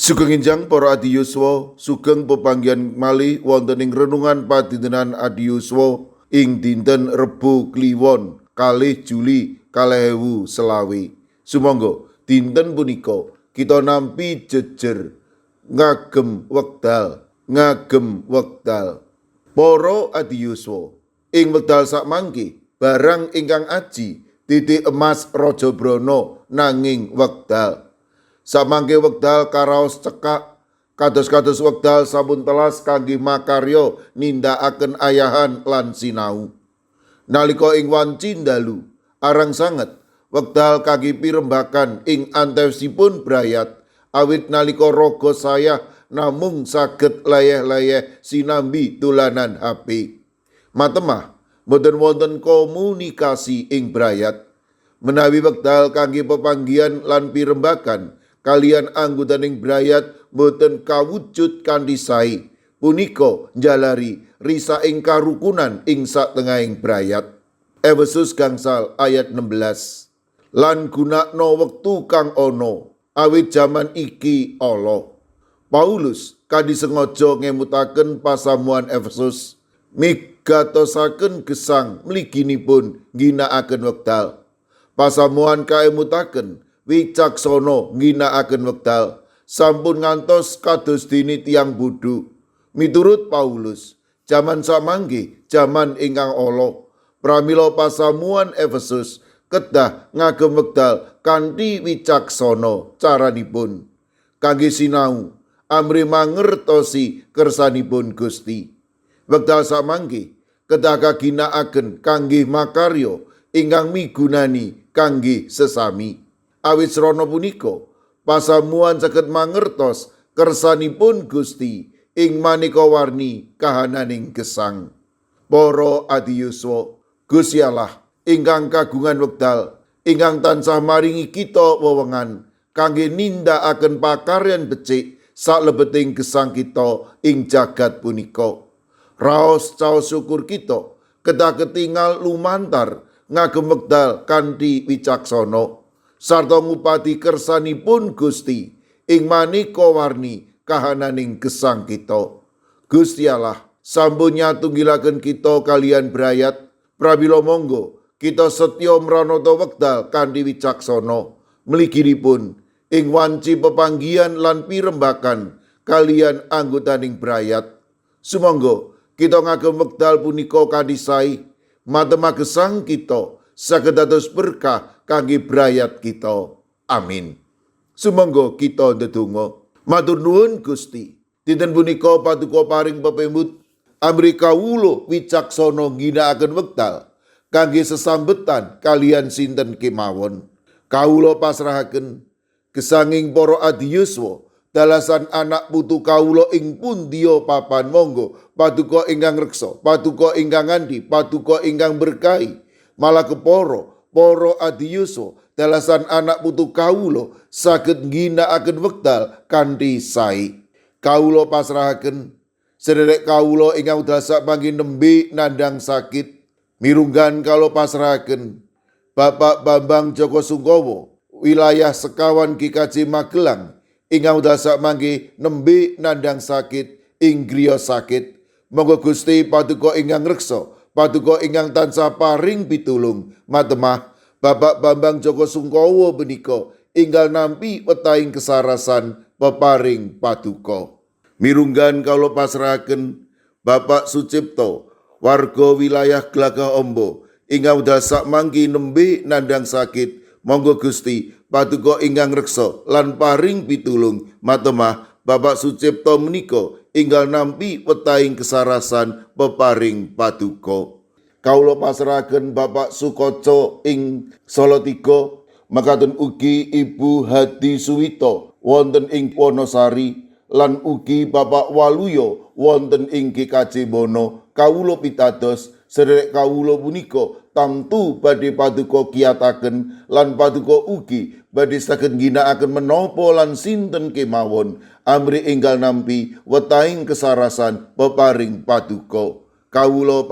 Sugeng enjang para adiyuswa, sugeng pepanggihan malih wonten ing renungan padintenan adiyuswa ing dinten Rebo Kliwon 2 Juli 2025. Sumangga dinten punika kita nampi jejer ngagem wekdal. Para adiyuswa, ing wekdal sakmangke barang ingkang aji titik emas Raja Brana nanging wekdal. Samangke wekdal karaos cekak kados-kados wekdal sampun telas kangge makarya nindakaken ayahan lan sinau. Nalika ing wanci dalu arang sanget wekdal kangge pirembakan ing antewsipun brayat awit nalika raga sayah namung saged layeh-layeh sinambi dolanan HP. Matemah boten wonten komunikasi ing brayat. Menawi wekdal kangge pepanggihan lan pirembakan kalian anggotaning brayat boten kawujud kanthi sae, punika njalari risa ing karukunan ing satengahing brayat. Efesus gangsal ayat 16. Lan gunakno wektu kang ana awit jaman iki ala. Paulus kadisengaja ngemutaken pasamuan Efesus migatosaken gesang mliginipun ngginakaken wekdal. Pasamuan kaemutaken wicaksana ngginakaken wekdal sampun ngantos kados dene tiyang bodho. Miturut Paulus, jaman samangke jaman ingkang ala. Pramila pasamuan Efesus kedah ngagem wekdal kanthi wicaksana caranipun kangge sinau amri mangertosi kersanipun Gusti. Wekdal samangke kedah kaginakaken kangge makarya ingkang migunani kangge sesami. Awit srana punika pasamuan saged mangertos kersanipun Gusti ing maneka warni kahananing gesang. Para adiyuswa, Gusti Allah ingkang kagungan wekdal ingkang tansah maringi kita wewengan kangge nindakaken pakaryan becik saklebeting gesang kita ing jagat punika. Raos caos syukur kita kedah ketingal lumantar ngagem wekdal kanthi wicaksana sarta ngupati kersanipun Gusti ing maneka warni kahananing gesang kita. Gusti Allah sampun nyatunggilaken kita kalian brayat, prabila monggo kita setya mranata wekdal kanthi wicaksana mliginipun ing wanci pepanggihan lan pirembakan kalian anggotaning brayat. Sumangga kita ngagem wekdal punika kanthi sae, matemah gesang kita saged dados berkah kangge brayat kita. Amin. Sumangga kita ndedonga. Matur nuwun Gusti, dinten punika paduka paring pepemut amri kawula wicaksana ngginakaken wekdal kangge sesambetan kalian sinten kemawon. Kawula pasrahaken gesanging para adiyuswa dalasan anak putu kawula ing pundiya papan, monggo paduka ingkang reksa, paduka ingkang ngandhi, paduka ingkang berkahi. Malah kepara para adiyuswa dalasan anak putu kawula saged ngginakaken wekdal kanthi sae. Kawula pasrahaken sedherek kawula ingkang dasa mangke nembe nandhang sakit. Mirunggan kawula pasrahaken Bapak Bambang Joko Sungkowo wilayah Sekawan GKJ Magelang ingkang dasa mangke nembe nandhang sakit ing griya sakit. Monggo Gusti paduka ingkang reksa, paduka ingkang tansah paring pitulung. Matemah Bapak Bambang Joko Sungkowo benika inggal nampi wetahing kesarasan peparing paduka. Mirunggan kawula pasrahaken Bapak Sucipto warga wilayah Glagah Ombo ingkang dasa mangke nembe nandhang sakit. Monggo Gusti paduka ingkang reksa lan paring pitulung. Matemah Bapak Sucipto menika inggal nampi wetahing kesarasan peparing paduka. Kawula pasrahaken Bapak Sukoco ing Salatiga, makaten ugi Ibu Hadi Suwito wonten ing Wonosari lan ugi Bapak Waluyo wonten ing GKJ Bono. Kawula pitados sedherek kawula punika tamtu badhe paduka kiyataken lan paduka ugi badhe saged ngginakaken menapa lan sinten kemawon amri enggal nampi wetahing kesarasan peparing paduka. Kawula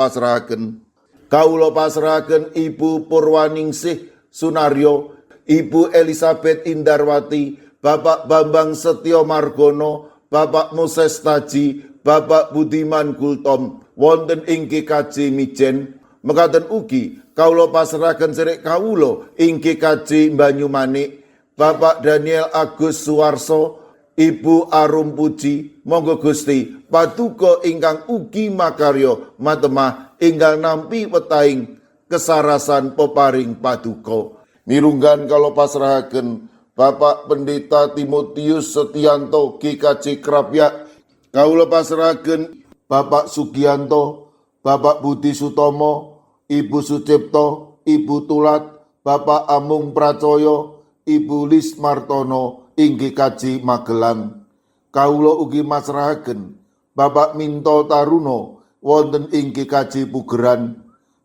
pasrahaken Ibu Purwaningsih Sunaryo, Ibu Elizabeth Indarwati, Bapak Bambang Setyo Margono, Bapak Moses Taji, Bapak Budiman Gultom, wonten ing GKJ Mijen, mekaten ugi kawula pasrahaken sedherek kawula ing GKJ Banyumanik, Bapak Daniel Agus Suwarso, Ibu Arum Puji, monggo Gusti paduka ingkang ugi makarya matemah ingkang nampi wetahing kesarasan peparing paduka. Mirunggan kalau pasrahaken Bapak Pendeta Timotius Setianto GKJ Krapyak, kawula pasrahaken Bapak Sugianto, Bapak Budi Sutomo, Ibu Sucipto, Ibu Tulat, Bapak Amung Pracoyo, Ibu Lis Martono ing GKJ Magelang. Kawula ugi masrahaken Bapak Minto Taruno wonten ing GKJ Pugeran.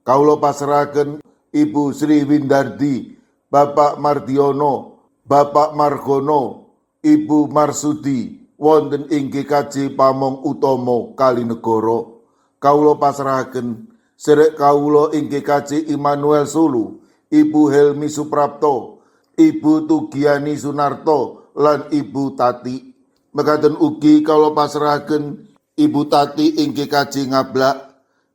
Kawula pasrahaken Ibu Sri Windardi, Bapak Mardiono, Bapak Margono, Ibu Marsudi wonten ing GKJ Pamong Utomo Kalinegoro. Kawula pasrahaken sedherek kawula ing GKJ Immanuel Sulu, Ibu Helmi Suprapto, Ibu Tugiani Sunarto lan Ibu Tati. Mekaten ugi kawula pasrahaken Ibu Tati ing GKJ Ngablak,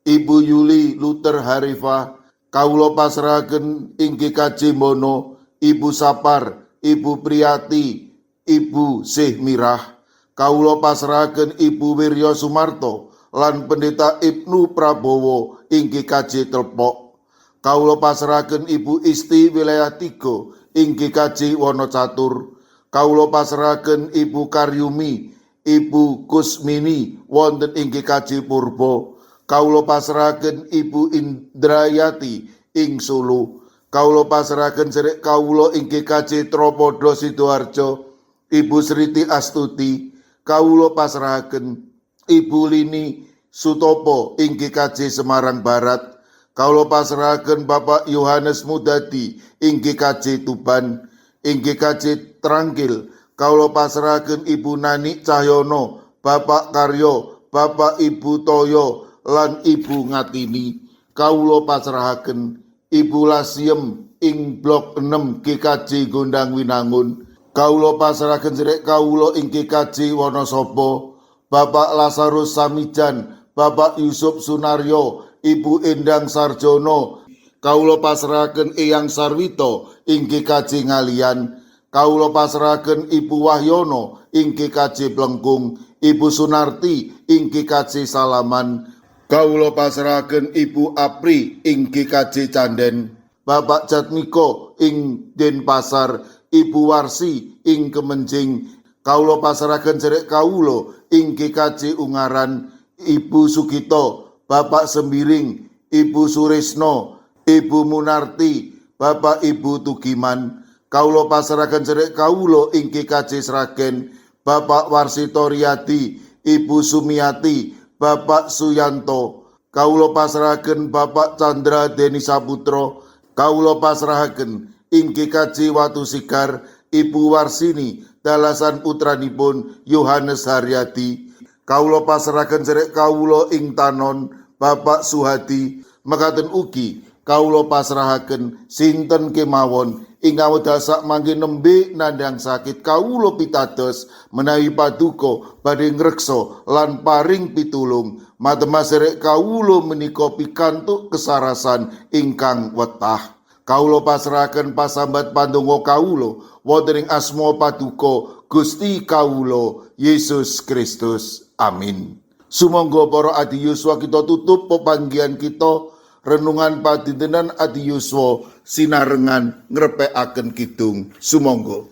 Ibu Yuli Luther Harifah. Kawula pasrahaken ing GKJ Mono, Ibu Sapar, Ibu Priyati, Ibu Syih Mirah. Kawula pasrahaken Ibu Wiryo Sumarto lan Pendeta Ibnu Prabowo ing GKJ Telpok. Kawula pasrahaken Ibu Isti Wilayah 3 ing GKJ Wonocatur. Kawula pasrahaken Ibu Karyumi, Ibu Kusmini wonten ing GKJ Purbo. Kawula pasrahaken Ibu Indrayati ing Solo. Kawula pasrahaken sedherek kawula ing GKJ Tropodo Sidoarjo, Ibu Sriti Astuti. Kawula pasrahaken Ibu Lini Sutopo ing GKJ Semarang Barat. Kawula pasrahaken Bapak Yohanes Mudadi ing GKJ Tuban. Ing GKJ Trangkil kawula pasrahaken Ibu Nani Cahyono, Bapak Karyo, Bapak Ibu Toyo lan Ibu Ngatini. Kawula pasrahaken Ibu Lasiem ing Blok 6 GKJ Gondang Winangun. Kawula pasrahaken sedherek kawula ing GKJ Wonosobo, Bapak Lazarus Samijan, Bapak Yusuf Sunaryo, Ibu Endang Sarjono. Kawula pasrahaken Eyang Sarwito ing GKJ Ngalian. Kawula pasrahaken Ibu Wahyono ing GKJ Plengkung, Ibu Sunarti ing GKJ Salaman. Kawula pasrahaken Ibu Apri ing GKJ Canden, Bapak Jatmiko ing Denpasar, Ibu Warsi ing Kemenjing. Kawula pasrahaken sedherek kawula ing GKJ Ungaran, Ibu Sugito, Bapak Sembiring, Ibu Suresno, Ibu Munarti, Bapak Ibu Tugiman. Kawula pasrahaken sedherek kawula ing GKJ Sragen, Bapak Warsito Riyadi, Ibu Sumiati, Bapak Suyanto. Kawula pasrahaken Bapak Chandra Deni Saputro. Kawula pasrahaken ing GKJ Watu Sigar, Ibu Warsini, dalasan putranipun Yohanes Haryadi. Kawula pasrahaken sedherek kawula ing Tanon, Bapak Suhadi. Mekaten ugi kawula pasrahaken sinten kemawon ingkang wedhasak mangke nembe nandhang sakit kawula pitados menawi paduka badhe ngreksa lan paring pitulung matemah sedherek kawula menika pikantuk kesarasan ingkang wetah. Kawula pasrahaken pasambat pandonga kawula wonten ing asma paduka Gusti kawula Yesus Kristus. Amin. Sumangga para adi yuswa kita tutup pepanggihan kita renungan padintenan adi yuswa sinarengan ngrepekaken kidung. Sumangga.